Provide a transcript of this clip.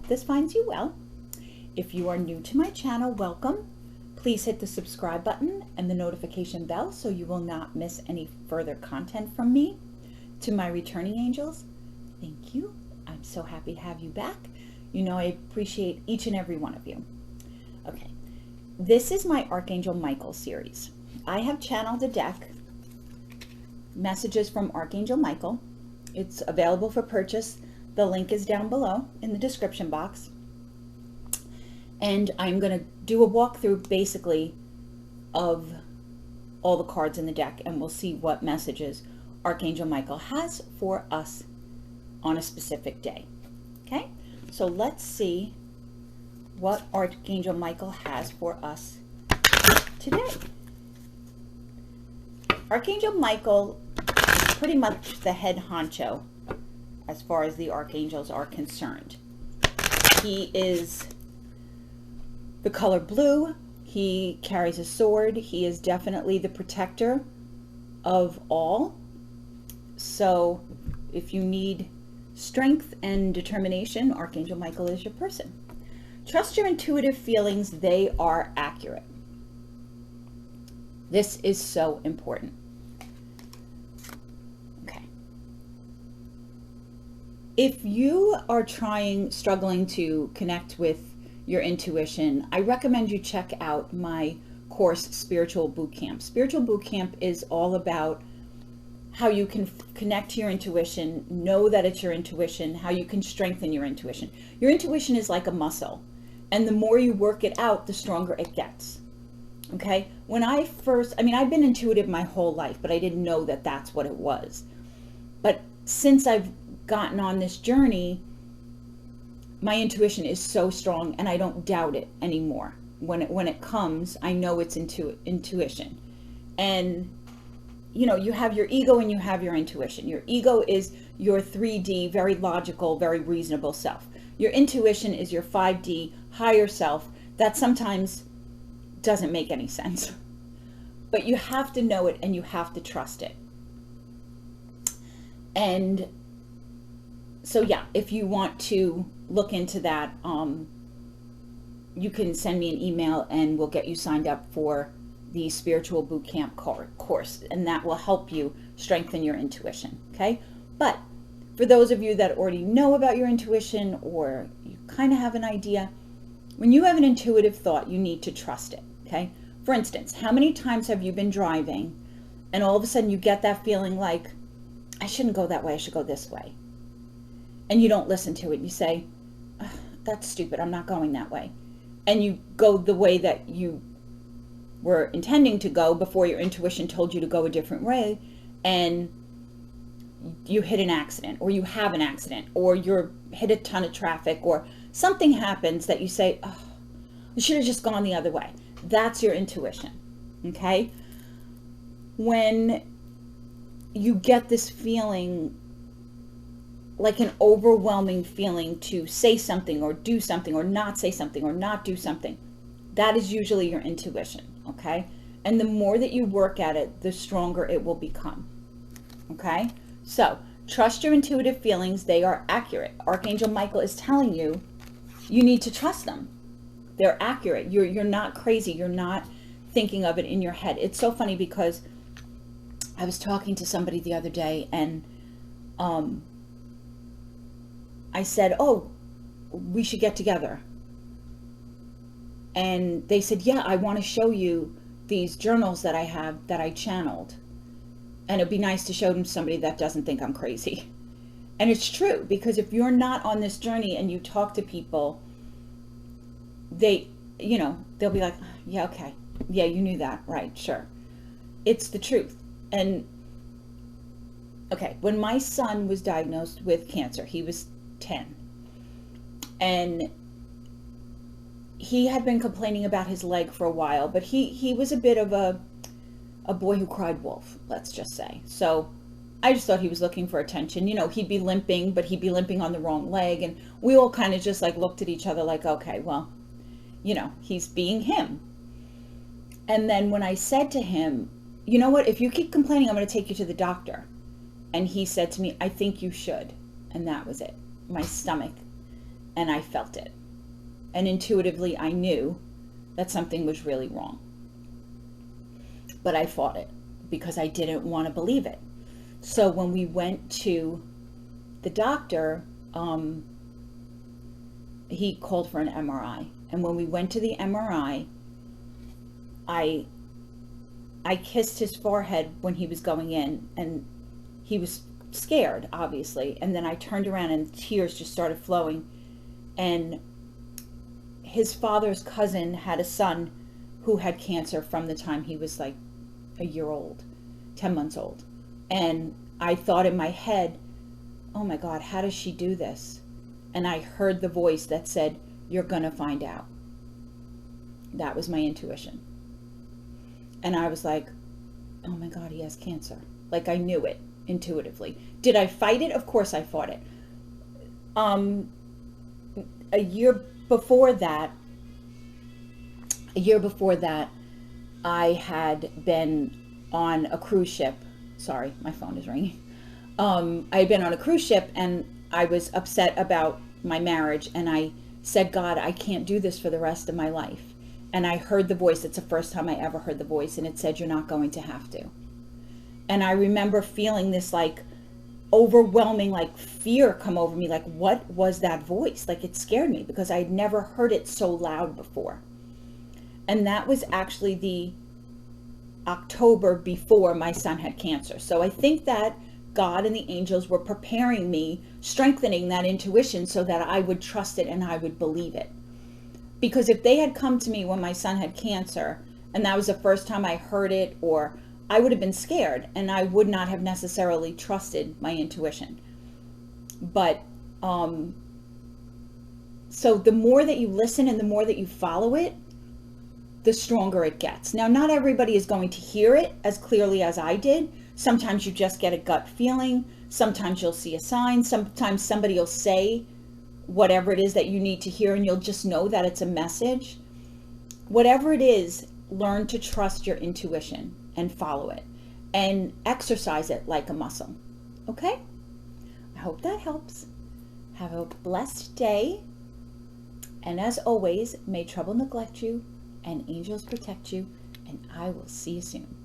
hope this finds you well. If you are new to my channel, welcome. Please hit the subscribe button and the notification bell so you will not miss any further content from me. To my returning angels, thank you. I'm so happy to have you back. You know I appreciate each and every one of you. Okay, this is my Archangel Michael series. I have channeled a deck, Messages from Archangel Michael. It's available for purchase. The link is down below in the description box. And I'm going to do a walkthrough basically of all the cards in the deck, and we'll see what messages Archangel Michael has for us on a specific day. Okay, so let's see what Archangel Michael has for us today. Archangel Michael is pretty much the head honcho as far as the archangels are concerned. He is the color blue. He carries a sword. He is definitely the protector of all. So if you need strength and determination, Archangel Michael is your person. Trust your intuitive feelings. They are accurate. This is so important. Okay. If you are struggling to connect with your intuition, I recommend you check out my course, Spiritual Boot Camp. Spiritual Boot Camp is all about how you can connect to your intuition, know that it's your intuition, how you can strengthen your intuition. Your intuition is like a muscle, and the more you work it out, the stronger it gets. Okay? When I've been intuitive my whole life, but I didn't know that that's what it was. But since I've gotten on this journey, my intuition is so strong, and I don't doubt it anymore. When it comes, I know it's intuition. And you know, you have your ego and you have your intuition. Your ego is your 3D, very logical, very reasonable self. Your intuition is your 5D, higher self that sometimes doesn't make any sense. But you have to know it and you have to trust it. And so yeah, if you want to look into that, you can send me an email and we'll get you signed up for the Spiritual Boot Camp course, and that will help you strengthen your intuition. Okay, but for those of you that already know about your intuition, or you kind of have an idea, when you have an intuitive thought, you need to trust it. Okay, for instance, how many times have you been driving and all of a sudden you get that feeling like, I shouldn't go that way, I should go this way, and you don't listen to it? You say, that's stupid, I'm not going that way, and you go the way that you were intending to go before your intuition told you to go a different way, and you hit an accident, or you have an accident, or you're hit a ton of traffic, or something happens that you say, oh, I should have just gone the other way. That's your intuition. Okay, when you get this feeling, like an overwhelming feeling to say something or do something or not say something or not do something, that is usually your intuition. Okay, and the more that you work at it, the stronger it will become. Okay, so trust your intuitive feelings. They are accurate. Archangel Michael is telling you, you need to trust them. They're accurate. You're not crazy. You're not thinking of it in your head. It's so funny because I was talking to somebody the other day, and I said, oh, we should get together. And they said, yeah, I want to show you these journals that I have that I channeled. And it'd be nice to show them to somebody that doesn't think I'm crazy. And it's true, because if you're not on this journey and you talk to people, they'll be like, yeah, okay. Yeah, you knew that. Right, sure. It's the truth. And okay, when my son was diagnosed with cancer, he was 10. And he had been complaining about his leg for a while, but he was a bit of a boy who cried wolf, let's just say. So I just thought he was looking for attention. You know, he'd be limping, but he'd be limping on the wrong leg. And we all kind of just like looked at each other like, okay, well, you know, he's being him. And then when I said to him, you know what, if you keep complaining, I'm going to take you to the doctor. And he said to me, I think you should. And that was it. My stomach and I felt it. And intuitively, I knew that something was really wrong. But I fought it because I didn't want to believe it. So when we went to the doctor, he called for an MRI. And when we went to the MRI, I kissed his forehead when he was going in, and he was scared, obviously. And then I turned around and tears just started flowing. And his father's cousin had a son who had cancer from the time he was like a year old, 10 months old. And I thought in my head, oh my God, how does she do this? And I heard the voice that said, you're gonna find out. That was my intuition. And I was like, oh my God, he has cancer. Like, I knew it intuitively. Did I fight it? Of course I fought it. A year before that, I had been on a cruise ship. Sorry, my phone is ringing. I had been on a cruise ship, and I was upset about my marriage, and I said, God, I can't do this for the rest of my life. And I heard the voice. It's the first time I ever heard the voice, and it said, you're not going to have to. And I remember feeling this like overwhelming like fear come over me. Like, what was that voice? Like, it scared me because I had never heard it so loud before. And that was actually the October before my son had cancer. So I think that God and the angels were preparing me, strengthening that intuition so that I would trust it and I would believe it. Because if they had come to me when my son had cancer, and that was the first time I heard it, or I would have been scared and I would not have necessarily trusted my intuition. But so the more that you listen and the more that you follow it, the stronger it gets. Now, not everybody is going to hear it as clearly as I did. Sometimes you just get a gut feeling. Sometimes you'll see a sign. Sometimes somebody will say whatever it is that you need to hear, and you'll just know that it's a message. Whatever it is, learn to trust your intuition and follow it and exercise it like a muscle. Okay? I hope that helps. Have a blessed day. And as always, may trouble neglect you and angels protect you, and I will see you soon.